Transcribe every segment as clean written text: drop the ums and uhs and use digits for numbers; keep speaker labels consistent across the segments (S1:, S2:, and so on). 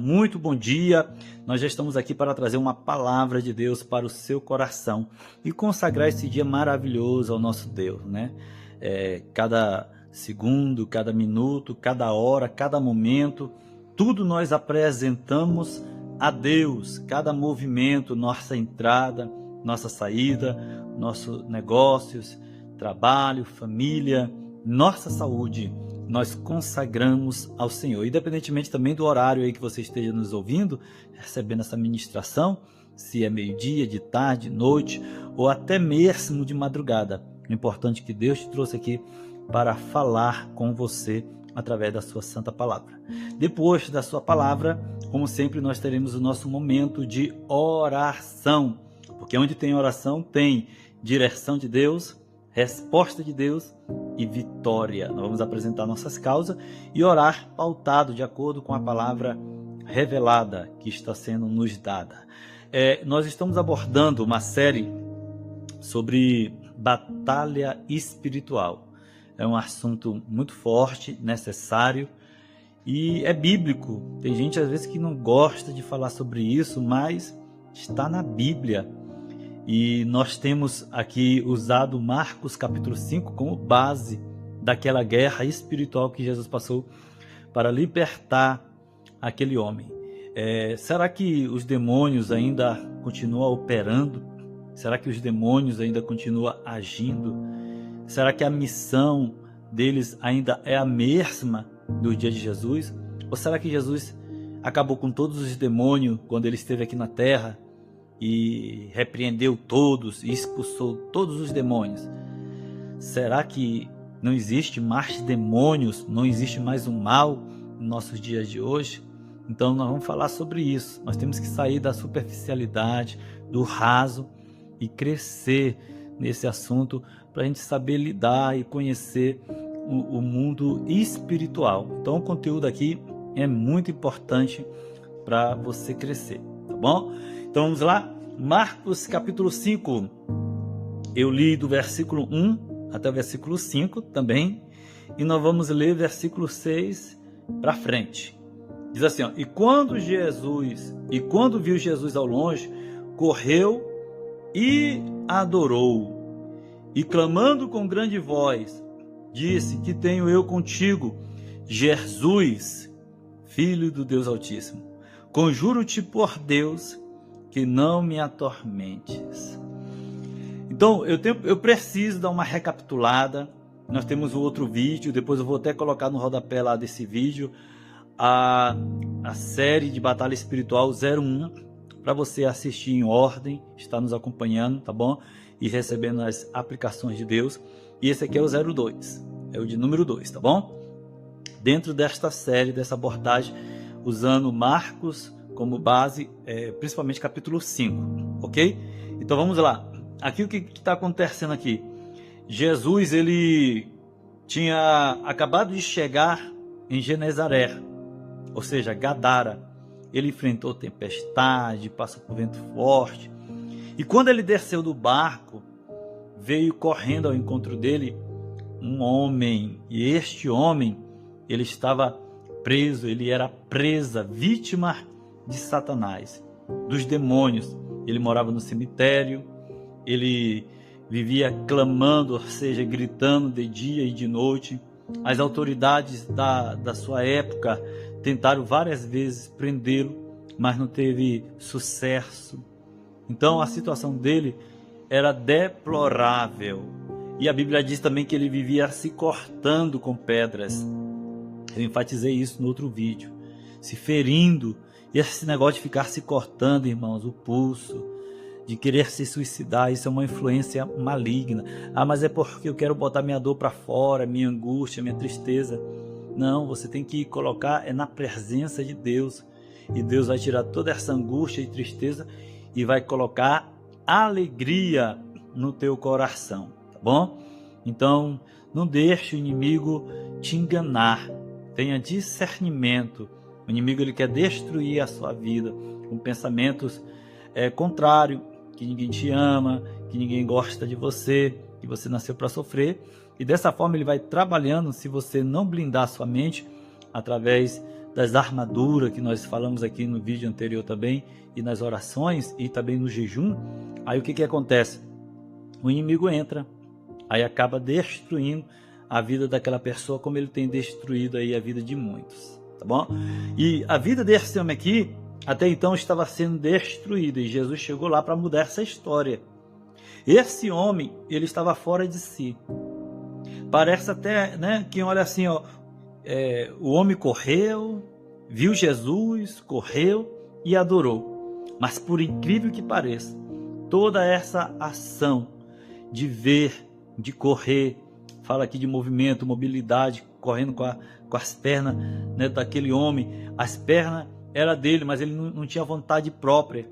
S1: muito bom dia. Nós já estamos aqui para trazer uma palavra de Deus para o seu coração e consagrar esse dia maravilhoso ao nosso Deus, né? Cada segundo, cada minuto, cada hora, cada momento, tudo nós apresentamos a Deus. Cada movimento, nossa entrada, nossa saída, nossos negócios, trabalho, família, nossa saúde, nós consagramos ao Senhor. Independentemente também do horário aí que você esteja nos ouvindo, recebendo essa ministração, se é meio-dia, de tarde, noite ou até mesmo de madrugada. O importante é que Deus te trouxe aqui para falar com você através da sua santa palavra. Depois da sua palavra, como sempre, nós teremos o nosso momento de oração, porque onde tem oração tem direção de Deus, resposta de Deus e vitória. Nós vamos apresentar nossas causas e orar pautado de acordo com a palavra revelada que está sendo nos dada. Nós estamos abordando uma série sobre batalha espiritual. É um assunto muito forte, necessário e é bíblico. Tem gente às vezes que não gosta de falar sobre isso, mas está na Bíblia. E nós temos aqui usado Marcos capítulo 5 como base daquela guerra espiritual que Jesus passou para libertar aquele homem. Será que os demônios ainda continuam operando? Será que os demônios ainda continuam agindo? Será que a missão deles ainda é a mesma do dia de Jesus? Ou será que Jesus acabou com todos os demônios quando ele esteve aqui na terra e repreendeu todos e expulsou todos os demônios? Será que não existe mais demônios, não existe mais o mal nos nossos dias de hoje? Então nós vamos falar sobre isso. Nós temos que sair da superficialidade, do raso e crescer nesse assunto para a gente saber lidar e conhecer o mundo espiritual. Então o conteúdo aqui é muito importante para você crescer, tá bom? Então vamos lá, Marcos capítulo 5, eu li do versículo 1 até o versículo 5 também, e nós vamos ler versículo 6 para frente. Diz assim, ó, e quando viu Jesus ao longe, correu e adorou, e clamando com grande voz, disse, que tenho eu contigo, Jesus, Filho do Deus Altíssimo, conjuro-te por Deus, que não me atormentes. Então, eu preciso dar uma recapitulada. Nós temos um outro vídeo, depois eu vou até colocar no rodapé lá desse vídeo, a série de Batalha Espiritual 01, para você assistir em ordem, estar nos acompanhando, tá bom? E recebendo as aplicações de Deus. E esse aqui é o 02, é o de número 2, tá bom? Dentro desta série, dessa abordagem, usando Marcos como base, principalmente capítulo 5, ok? Então vamos lá. Aqui o que está acontecendo aqui? Jesus, ele tinha acabado de chegar em Genezaré, ou seja, Gadara. Ele enfrentou tempestade, passou por vento forte. E quando ele desceu do barco, veio correndo ao encontro dele um homem. E este homem, ele estava preso, ele era presa, vítima de Satanás, dos demônios. Ele morava no cemitério, ele vivia clamando, ou seja, gritando de dia e de noite. As autoridades da sua época tentaram várias vezes prendê-lo, mas não teve sucesso. Então a situação dele era deplorável. E a Bíblia diz também que ele vivia se cortando com pedras. Eu enfatizei isso no outro vídeo. Se ferindo. E esse negócio de ficar se cortando, irmãos, o pulso, de querer se suicidar, isso é uma influência maligna. Ah, mas é porque eu quero botar minha dor para fora, minha angústia, minha tristeza. Não, você tem que colocar na presença de Deus. E Deus vai tirar toda essa angústia e tristeza e vai colocar alegria no teu coração, tá bom? Então, não deixe o inimigo te enganar. Tenha discernimento. O inimigo, ele quer destruir a sua vida com pensamentos contrários, que ninguém te ama, que ninguém gosta de você, que você nasceu para sofrer. E dessa forma ele vai trabalhando, se você não blindar sua mente através das armaduras que nós falamos aqui no vídeo anterior também, e nas orações e também no jejum, aí o que acontece? O inimigo entra, aí acaba destruindo a vida daquela pessoa, como ele tem destruído aí a vida de muitos, tá bom? E a vida desse homem aqui, até então estava sendo destruída, e Jesus chegou lá para mudar essa história. Esse homem, ele estava fora de si. Parece até, né, que olha assim, ó, o homem correu, viu Jesus, correu e adorou. Mas por incrível que pareça, toda essa ação de ver, de correr, fala aqui de movimento, mobilidade, correndo com as pernas, né, daquele homem, as pernas eram dele, mas ele não tinha vontade própria.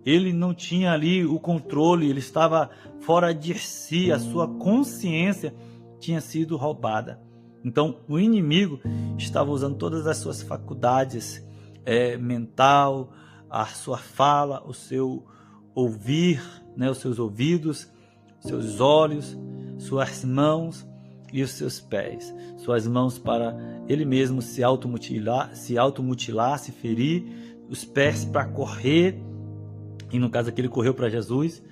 S1: Ele não tinha ali o controle, ele estava fora de si, a sua consciência tinha sido roubada. Então o inimigo estava usando todas as suas faculdades mental, a sua fala, o seu ouvir, né, os seus ouvidos, seus olhos, suas mãos e os seus pés. Suas mãos para ele mesmo se automutilar, se ferir, os pés para correr, e no caso aqui ele correu para Jesus,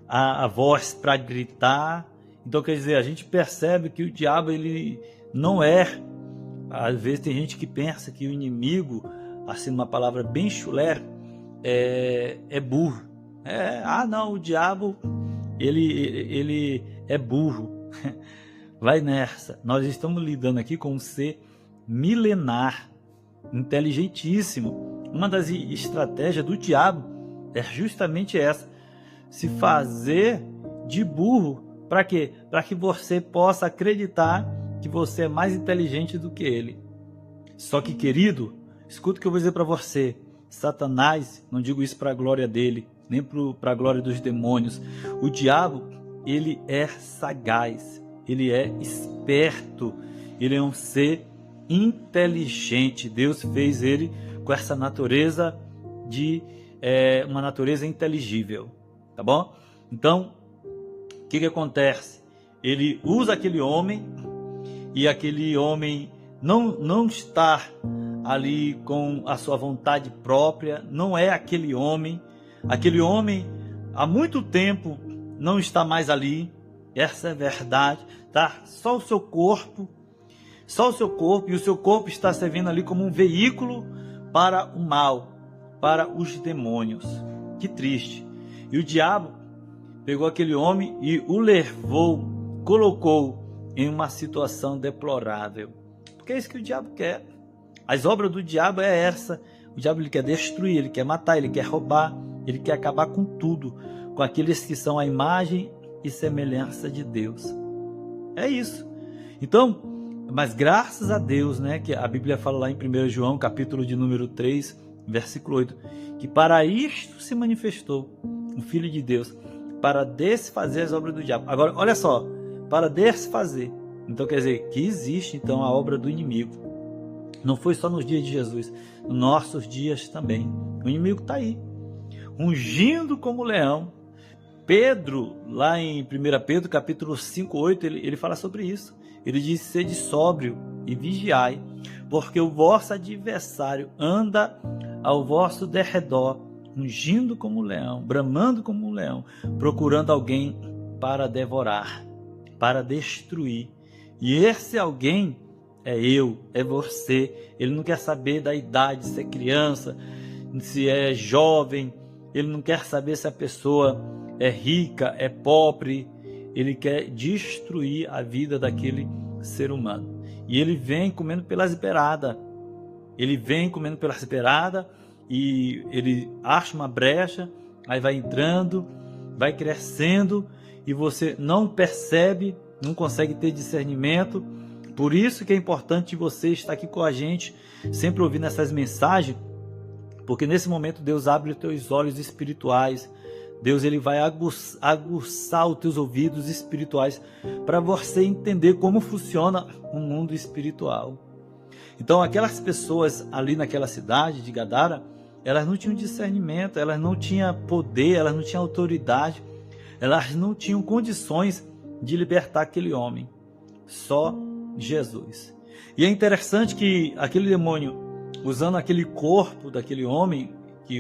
S1: a voz para gritar. Então quer dizer, a gente percebe que o diabo ele não é, às vezes tem gente que pensa que o inimigo, assim uma palavra bem chulé, é burro. Não, o diabo ele é burro. Vai nessa. Nós estamos lidando aqui com um ser milenar, inteligentíssimo. Uma das estratégias do diabo é justamente essa: se fazer de burro. Para quê? Para que você possa acreditar que você é mais inteligente do que ele. Só que, querido, escuta o que eu vou dizer para você. Satanás, não digo isso para a glória dele, nem para a glória dos demônios. O diabo, ele é sagaz, ele é esperto, ele é um ser inteligente. Deus fez ele com essa natureza uma natureza inteligível, tá bom? Então, o que acontece? Ele usa aquele homem, e aquele homem não está ali com a sua vontade própria, não é aquele homem há muito tempo não está mais ali, essa é a verdade, tá? Só o seu corpo, e o seu corpo está servindo ali como um veículo para o mal, para os demônios. Que triste. E o diabo pegou aquele homem e o levou, colocou em uma situação deplorável. Porque é isso que o diabo quer. As obras do diabo é essa. O diabo ele quer destruir, ele quer matar, ele quer roubar, ele quer acabar com tudo, com aqueles que são a imagem e semelhança de Deus. É isso. Então, mas graças a Deus, né, que a Bíblia fala lá em 1 João, capítulo de número 3, versículo 8, que para isto se manifestou o Filho de Deus, para desfazer as obras do diabo. Agora, olha só, para desfazer. Então quer dizer que existe então a obra do inimigo. Não foi só nos dias de Jesus, nos nossos dias também. O inimigo está aí, ungindo como leão. Pedro, lá em 1 Pedro, capítulo 5, 8, ele fala sobre isso. Ele diz: sede sóbrio e vigiai, porque o vosso adversário anda ao vosso derredor, ungindo como um leão, bramando como um leão, procurando alguém para devorar, para destruir. E esse alguém é eu, é você. Ele não quer saber da idade, se é criança, se é jovem, ele não quer saber se a pessoa é rica, é pobre. Ele quer destruir a vida daquele ser humano. E ele vem comendo pelas beiradas. Ele vem comendo pelas beiradas e ele acha uma brecha, aí vai entrando, vai crescendo e você não percebe, não consegue ter discernimento. Por isso que é importante você estar aqui com a gente, sempre ouvindo essas mensagens, porque nesse momento Deus abre os teus olhos espirituais. Deus ele vai aguçar os teus ouvidos espirituais para você entender como funciona o mundo espiritual. Então aquelas pessoas ali naquela cidade de Gadara, elas não tinham discernimento, elas não tinham poder, elas não tinham autoridade, elas não tinham condições de libertar aquele homem. Só Jesus. E é interessante que aquele demônio usando aquele corpo daquele homem, que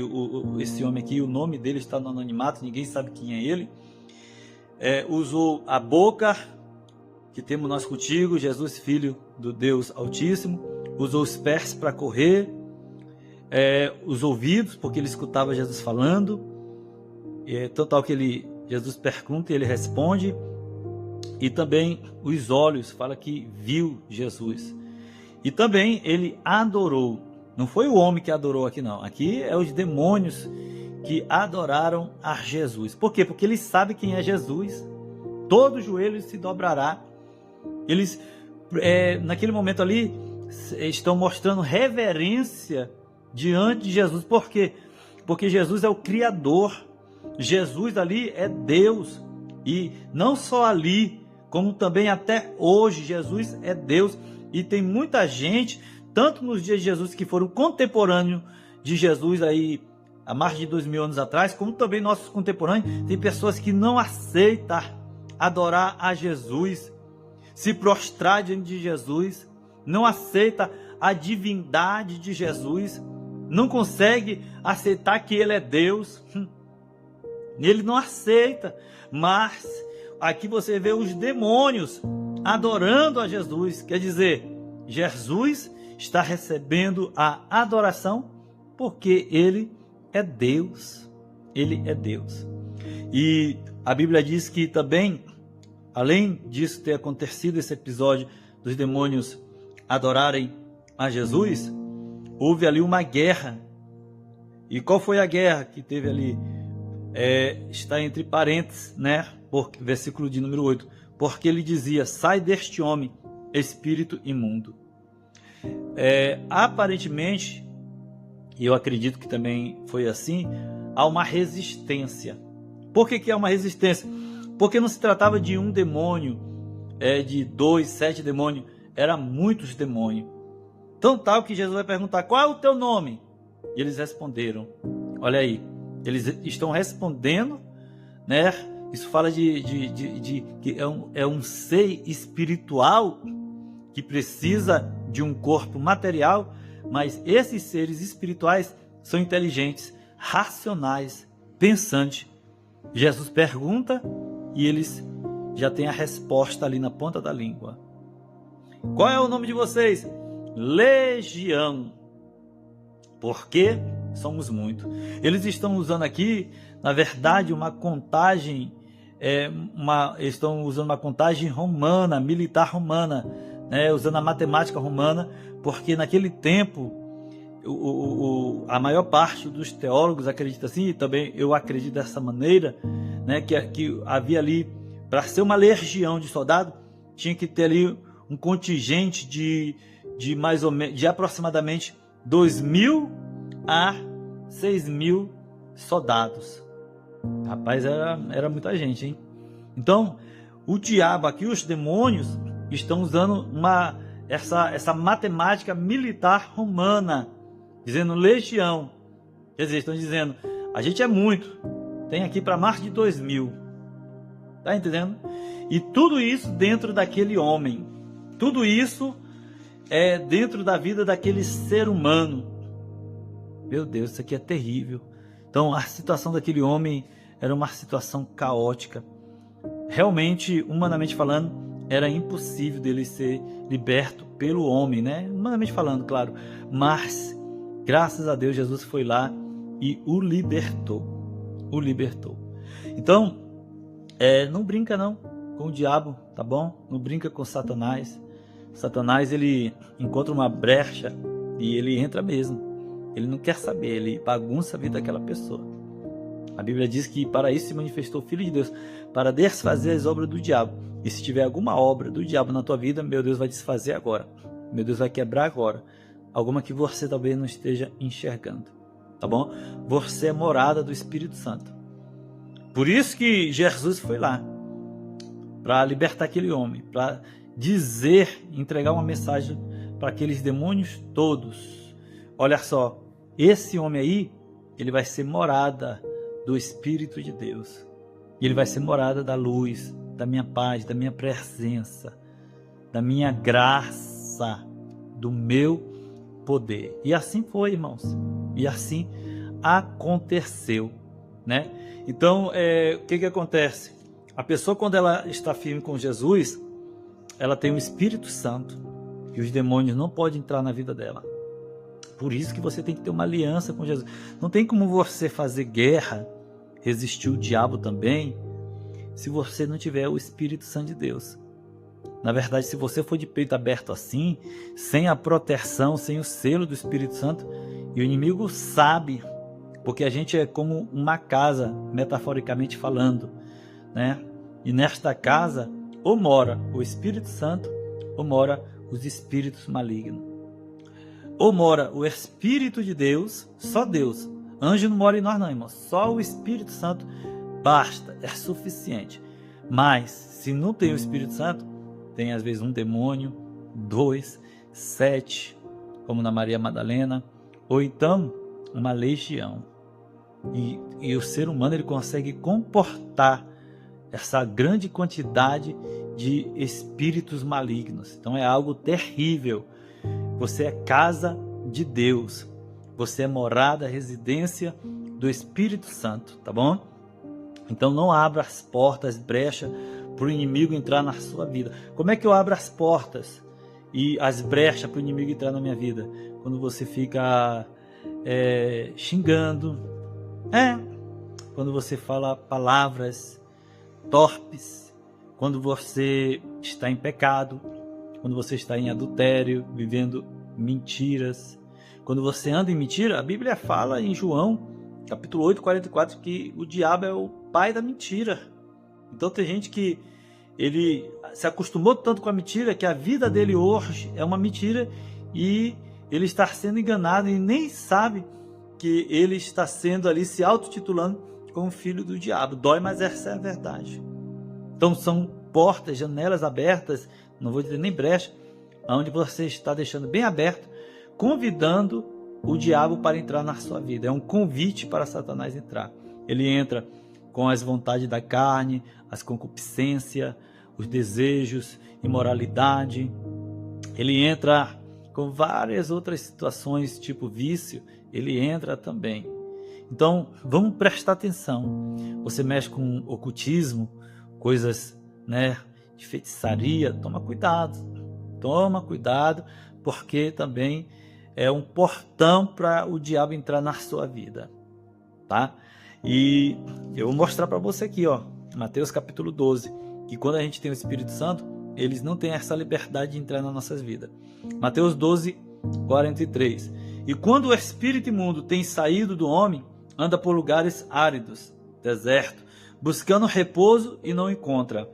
S1: esse homem aqui, o nome dele está no anonimato, ninguém sabe quem é ele, usou a boca, que temos nós contigo, Jesus, Filho do Deus Altíssimo, usou os pés para correr, os ouvidos, porque ele escutava Jesus falando, total que Jesus pergunta e ele responde, e também os olhos, fala que viu Jesus, e também ele adorou. Não foi o homem que adorou aqui não, aqui é os demônios que adoraram a Jesus. Por quê? Porque eles sabem quem é Jesus, todo joelho se dobrará. Eles, naquele momento ali, estão mostrando reverência diante de Jesus. Por quê? Porque Jesus é o Criador, Jesus ali é Deus, e não só ali, como também até hoje, Jesus é Deus. E tem muita gente, tanto nos dias de Jesus, que foram contemporâneos de Jesus aí há mais de 2000 anos atrás, como também nossos contemporâneos, tem pessoas que não aceitam adorar a Jesus, se prostrar diante de Jesus, não aceita a divindade de Jesus, não consegue aceitar que ele é Deus, ele não aceita. Mas aqui você vê os demônios adorando a Jesus, quer dizer, Jesus está recebendo a adoração porque ele é Deus, ele é Deus. E a Bíblia diz que também, além disso ter acontecido esse episódio dos demônios adorarem a Jesus, houve ali uma guerra. E qual foi a guerra que teve ali? Está entre parênteses, né? Versículo de número 8. Porque ele dizia: sai deste homem, espírito imundo. Aparentemente, e eu acredito que também foi assim, há uma resistência. Por que há uma resistência? Porque não se tratava de um demônio, de 2, 7 demônios, eram muitos demônios. Tão tal que Jesus vai perguntar: qual é o teu nome? E eles responderam. Olha aí, eles estão respondendo, né? Isso fala de que é um ser espiritual que precisa de um corpo material, mas esses seres espirituais são inteligentes, racionais, pensantes. Jesus pergunta e eles já têm a resposta ali na ponta da língua. Qual é o nome de vocês? Legião. Porque somos muitos. Eles estão usando aqui, na verdade, uma contagem, estão usando uma contagem romana, militar romana, usando a matemática romana, porque naquele tempo a maior parte dos teólogos acredita assim, e também eu acredito dessa maneira, né, que havia ali, para ser uma legião de soldado, tinha que ter ali um contingente de mais ou menos, de aproximadamente 2.000 a 6.000 soldados. Rapaz, era muita gente, hein? Então, o diabo aqui, os demônios, estão usando essa matemática militar romana, dizendo legião. Quer dizer, estão dizendo, a gente é muito, tem aqui para mais de 2.000. Tá entendendo? E tudo isso dentro daquele homem. Tudo isso é dentro da vida daquele ser humano. Meu Deus, isso aqui é terrível. Então, a situação daquele homem era uma situação caótica. Realmente, humanamente falando, era impossível dele ser liberto pelo homem, né? Humanamente falando, claro. Mas, graças a Deus, Jesus foi lá e o libertou. O libertou. Então, não brinca não com o diabo, tá bom? Não brinca com Satanás. Satanás, ele encontra uma brecha e ele entra mesmo. Ele não quer saber, ele bagunça a vida daquela pessoa. A Bíblia diz que para isso se manifestou o Filho de Deus, para desfazer as obras do diabo. E se tiver alguma obra do diabo na tua vida, meu Deus vai desfazer agora. Meu Deus vai quebrar agora. Alguma que você talvez não esteja enxergando, tá bom? Você é morada do Espírito Santo. Por isso que Jesus foi lá, para libertar aquele homem, para dizer, entregar uma mensagem para aqueles demônios todos. Olha só, esse homem aí, ele vai ser morada do Espírito de Deus. E ele vai ser morada da luz, da minha paz, da minha presença, da minha graça, do meu poder. E assim foi, irmãos. E assim aconteceu, né? Então, o que acontece? A pessoa, quando ela está firme com Jesus, ela tem o Espírito Santo e os demônios não podem entrar na vida dela. Por isso que você tem que ter uma aliança com Jesus. Não tem como você fazer guerra, resistir o diabo também, se você não tiver o Espírito Santo de Deus. Na verdade, se você for de peito aberto assim, sem a proteção, sem o selo do Espírito Santo, e o inimigo sabe, porque a gente é como uma casa, metaforicamente falando, né? E nesta casa, ou mora o Espírito Santo, ou mora os espíritos malignos. Ou mora o Espírito de Deus, só Deus. Anjo não mora em nós não, irmão. Só o Espírito Santo basta, é suficiente. Mas, se não tem o Espírito Santo, tem às vezes um demônio, 2, 7, como na Maria Madalena, ou então uma legião. E o ser humano, ele consegue comportar essa grande quantidade de espíritos malignos. Então é algo terrível. Você é casa de Deus. Você é morada, residência do Espírito Santo, tá bom? Então não abra as portas, brecha, para o inimigo entrar na sua vida. Como é que eu abro as portas e as brechas para o inimigo entrar na minha vida? Quando você fica xingando, quando você fala palavras torpes, quando você está em pecado, quando você está em adultério, vivendo mentiras, quando você anda em mentira. A Bíblia fala em João, capítulo 8, 44, que o diabo é o pai da mentira. Então tem gente que ele se acostumou tanto com a mentira que a vida dele hoje é uma mentira e ele está sendo enganado e nem sabe que ele está sendo ali se autotitulando como filho do diabo. Dói, mas essa é a verdade. Então são portas, janelas abertas, não vou dizer nem brecha, onde você está deixando bem aberto, convidando o diabo para entrar na sua vida. É um convite para Satanás entrar. Ele entra com as vontades da carne, as concupiscências, os desejos, imoralidade. Ele entra com várias outras situações, tipo vício, ele entra também. Então, vamos prestar atenção. Você mexe com ocultismo, coisas, de feitiçaria, toma cuidado, porque também é um portão para o diabo entrar na sua vida, tá? E eu vou mostrar para você aqui, Mateus capítulo 12, que quando a gente tem o Espírito Santo, eles não têm essa liberdade de entrar nas nossas vidas. Mateus 12, 43. E quando o espírito imundo tem saído do homem, anda por lugares áridos, deserto, buscando repouso e não encontra.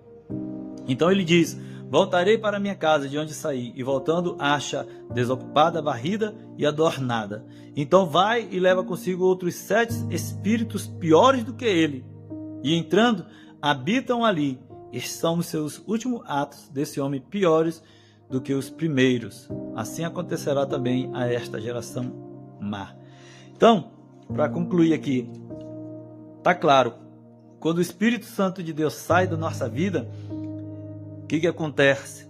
S1: Então ele diz: voltarei para minha casa de onde saí, e voltando acha desocupada, varrida e adornada. Então vai e leva consigo outros 7 espíritos piores do que ele, e entrando habitam ali. Estes são os seus últimos atos desse homem piores do que os primeiros. Assim acontecerá também a esta geração má. Então, para concluir aqui, tá claro, quando o Espírito Santo de Deus sai da nossa vida, o que acontece?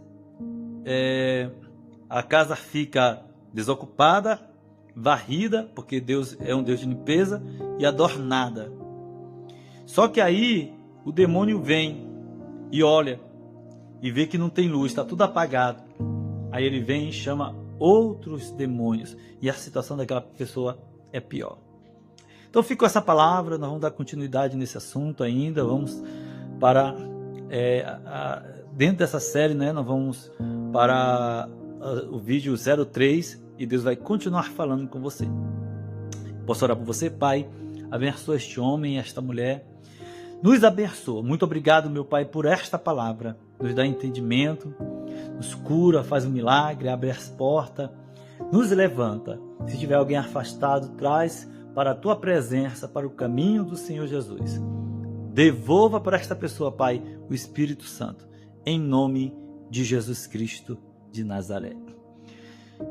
S1: A casa fica desocupada, varrida, porque Deus é um Deus de limpeza, e adornada. Só que aí o demônio vem e olha e vê que não tem luz, está tudo apagado. Aí ele vem e chama outros demônios e a situação daquela pessoa é pior. Então fica essa palavra, nós vamos dar continuidade nesse assunto ainda, vamos para dentro dessa série, nós vamos para o vídeo 03 e Deus vai continuar falando com você. Posso orar por você, Pai? Abençoa este homem e esta mulher. Nos abençoa. Muito obrigado, meu Pai, por esta palavra. Nos dá entendimento, nos cura, faz um milagre, abre as portas, nos levanta. Se tiver alguém afastado, traz para a tua presença, para o caminho do Senhor Jesus. Devolva para esta pessoa, Pai, o Espírito Santo, em nome de Jesus Cristo de Nazaré.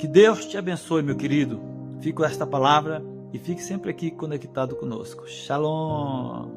S1: Que Deus te abençoe, meu querido. Fique com esta palavra e fique sempre aqui conectado conosco. Shalom!